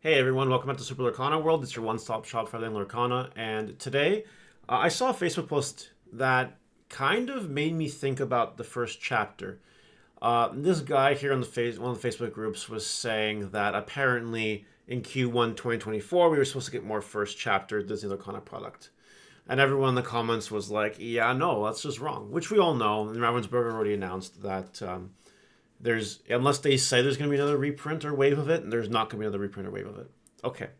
Hey everyone, welcome back to Super Lorcana World. It's your one-stop shop for everything Lorcana. And today, I saw a Facebook post that kind of made me think about the first chapter. This guy here on one of the Facebook groups was saying that apparently in Q1 2024 we were supposed to get more first chapter Disney Lorcana product. And everyone in the comments was like, yeah, no, that's just wrong. Which we all know, and Ravensburger already announced that there's, unless they say there's going to be another reprint or wave of it, and there's not going to be another reprint or wave of it. Okay.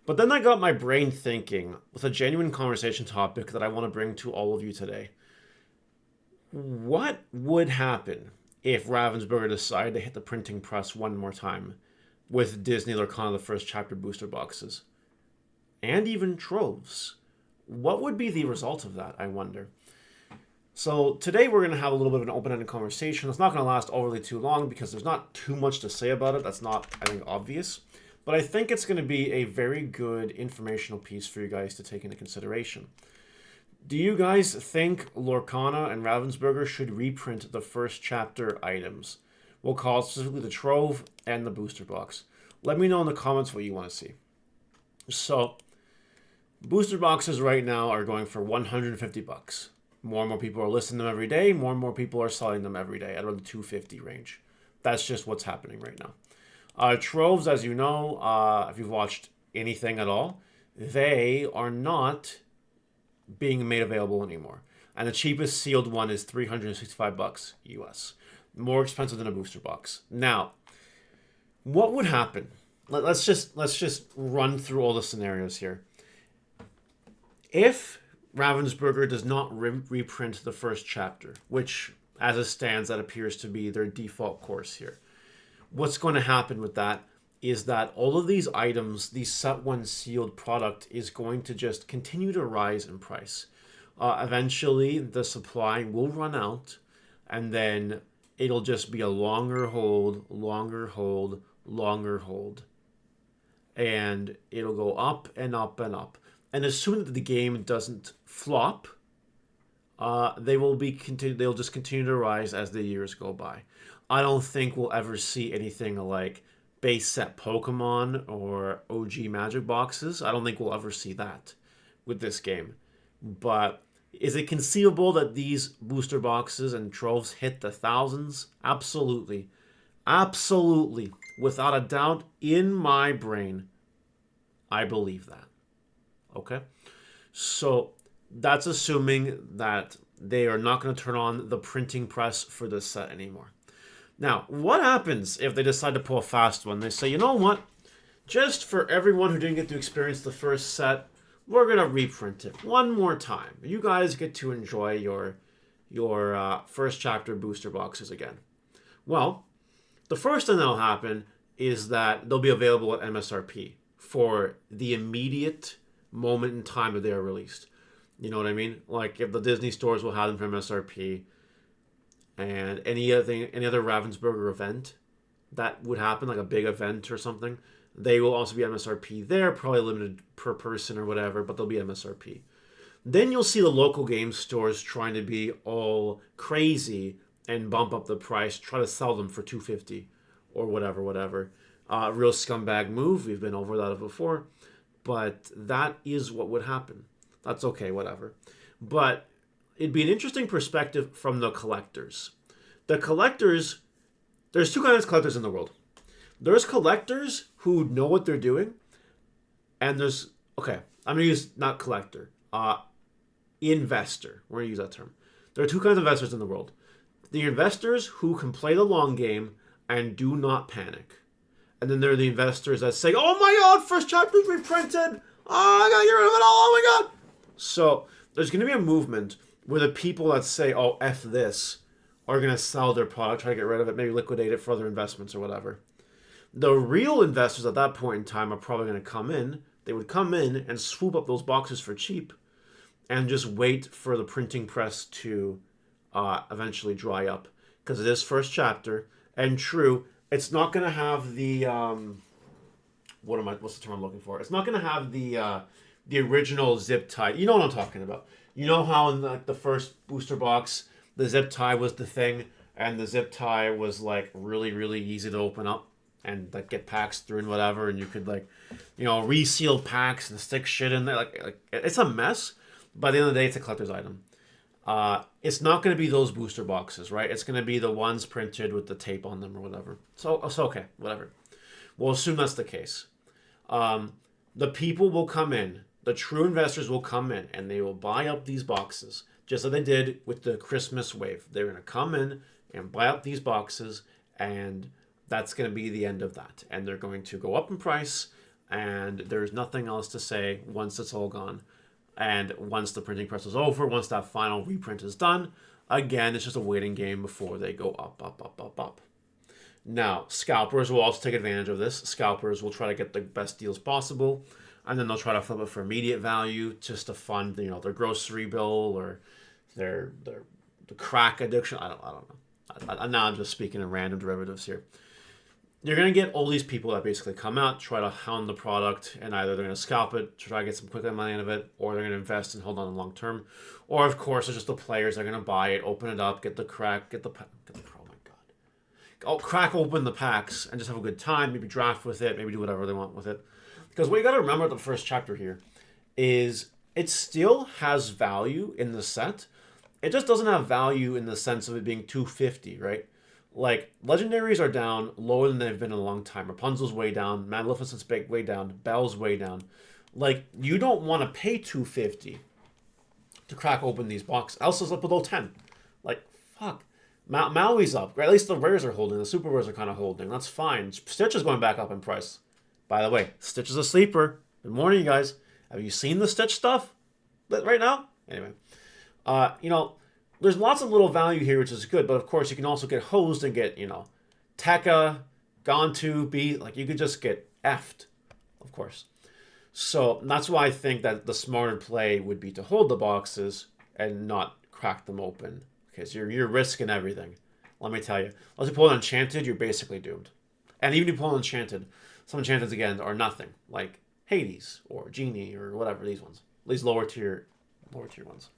But then I got my brain thinking with a genuine conversation topic that I want to bring to all of you today. What would happen if Ravensburger decided to hit the printing press one more time with Disney Lorcana the first chapter booster boxes? And even troves. What would be the result of that, I wonder? So today we're going to have a little bit of an open-ended conversation. It's not going to last overly too long because there's not too much to say about it. That's not, I think, obvious. But I think it's going to be a very good informational piece for you guys to take into consideration. Do you guys think Lorcana and Ravensburger should reprint the first chapter items? We'll call it specifically the Trove and the booster box. Let me know in the comments what you want to see. So, booster boxes right now are going for 150 bucks. More and more people are listing them every day. More and more people are selling them every day at around the 250 range. That's just what's happening right now. Troves, as you know, if you've watched anything at all, they are not being made available anymore. And the cheapest sealed one is 365 bucks US. More expensive than a booster box. Now, what would happen? Let's just run through all the scenarios here. If Ravensburger does not reprint the first chapter, which, as it stands, that appears to be their default course here. What's going to happen with that is that all of these items, the set one sealed product, is going to just continue to rise in price. Eventually, the supply will run out, and then it'll just be a longer hold, longer hold, longer hold. And it'll go up and up and up. And as soon as the game doesn't flop, they'll just continue to rise as the years go by. I don't think we'll ever see anything like base set Pokemon or OG Magic boxes. I don't think we'll ever see that with this game. But is it conceivable that these booster boxes and troves hit the thousands? Absolutely. Absolutely. Without a doubt in my brain, I believe that. Okay? So that's assuming that they are not going to turn on the printing press for this set anymore. Now, what happens if they decide to pull a fast one? They say, you know what? Just for everyone who didn't get to experience the first set, we're going to reprint it one more time. You guys get to enjoy your first chapter booster boxes again. Well, the first thing that'll happen is that they'll be available at MSRP for the immediate moment in time that they are released. You know what I mean? Like if the Disney stores will have them for MSRP, and any other Ravensburger event that would happen, like a big event or something, they will also be MSRP there, probably limited per person or whatever, but they'll be MSRP. Then you'll see the local game stores trying to be all crazy and bump up the price, try to sell them for $250 or whatever. Real scumbag move. We've been over that before. But that is what would happen. That's okay, whatever. But it'd be an interesting perspective from the collectors. The collectors, there's two kinds of collectors in the world. There's collectors who know what they're doing, and there's, okay, I'm going to use not collector, investor. We're going to use that term. There are two kinds of investors in the world. The investors who can play the long game and do not panic. And then there are the investors that say, oh my god, first chapter's reprinted. Oh, I gotta get rid of it all. Oh my god. So there's going to be a movement where the people that say, oh, F this, are going to sell their product, try to get rid of it, maybe liquidate it for other investments or whatever. The real investors at that point in time are probably going to come in. They would come in and swoop up those boxes for cheap and just wait for the printing press to eventually dry up. Because it is first chapter. And true, it's not going to have the what's the term I'm looking for? It's not going to have the original zip tie. You know what I'm talking about. You know how in the first booster box the zip tie was the thing, and the zip tie was like really, really easy to open up. and that get packs through and whatever, and you could like, reseal packs and stick shit in there. Like it's a mess. By the end of the day, it's a collector's item. It's not going to be those booster boxes, right? It's going to be the ones printed with the tape on them or whatever. So okay, whatever. We'll assume that's the case. The people will come in. The true investors will come in, and they will buy up these boxes, just like they did with the Christmas wave. They're going to come in and buy up these boxes, and that's going to be the end of that. And they're going to go up in price, and there's nothing else to say once it's all gone. And once the printing press is over, once that final reprint is done, again, it's just a waiting game before they go up, up, up, up, up. Now, scalpers will also take advantage of this. Scalpers will try to get the best deals possible, and then they'll try to flip it for immediate value just to fund, their grocery bill or their the crack addiction. I don't know. Now I'm just speaking in random derivatives here. You're going to get all these people that basically come out, try to hound the product, and either they're going to scalp it, try to get some quick money out of it, or they're going to invest and hold on long term. Or, of course, it's just the players that are going to buy it, open it up, get the crack, oh my God. Oh, crack open the packs and just have a good time, maybe draft with it, maybe do whatever they want with it. Because what you got to remember at the first chapter here is it still has value in the set. It just doesn't have value in the sense of it being 250, right? Like, legendaries are down lower than they've been in a long time. Rapunzel's way down. Maleficent's way down. Belle's way down. Like, you don't want to pay 250 to crack open these boxes. Elsa's up below 10. Like, fuck. Maui's up. At least the rares are holding. The super rares are kind of holding. That's fine. Stitch is going back up in price. By the way, Stitch is a sleeper. Good morning, you guys. Have you seen the Stitch stuff right now? Anyway. There's lots of little value here, which is good, but of course you can also get hosed and get, Tekka, Gontu, B, like you could just get effed, of course. So that's why I think that the smarter play would be to hold the boxes and not crack them open, because you're risking everything. Let me tell you, unless you pull an Enchanted, you're basically doomed. And even if you pull an Enchanted, some Enchanteds again are nothing, like Hades or Genie or whatever these ones, at least lower tier ones.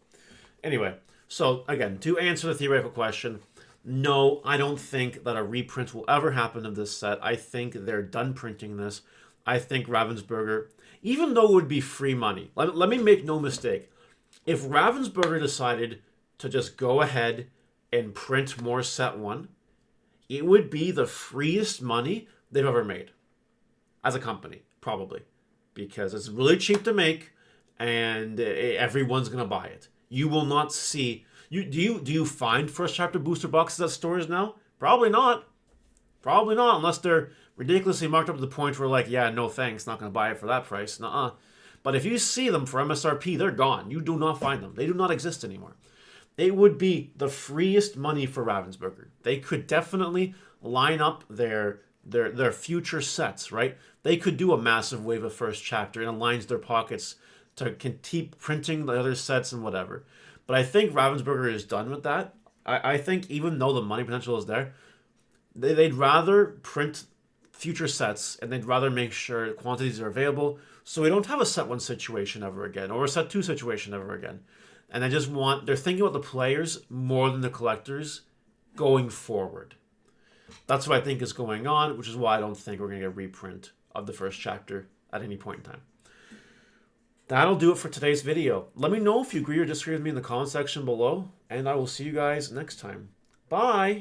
Anyway. So, again, to answer the theoretical question, no, I don't think that a reprint will ever happen of this set. I think they're done printing this. I think Ravensburger, even though it would be free money, let me make no mistake. If Ravensburger decided to just go ahead and print more set 1, it would be the freest money they've ever made as a company, probably. Because it's really cheap to make, and everyone's going to buy it. You will not see. Do you find first chapter booster boxes at stores now? Probably not. Probably not, unless they're ridiculously marked up to the point where, like, yeah, no thanks, not going to buy it for that price. Nuh-uh. But if you see them for MSRP, they're gone. You do not find them. They do not exist anymore. It would be the freest money for Ravensburger. They could definitely line up their future sets, right? They could do a massive wave of first chapter and it lines their pockets to keep printing the other sets and whatever. But I think Ravensburger is done with that. I think even though the money potential is there, they'd rather print future sets and they'd rather make sure quantities are available so we don't have a set 1 situation ever again or a set 2 situation ever again. And they're thinking about the players more than the collectors going forward. That's what I think is going on, which is why I don't think we're going to get a reprint of the first chapter at any point in time. That'll do it for today's video. Let me know if you agree or disagree with me in the comment section below, and I will see you guys next time. Bye!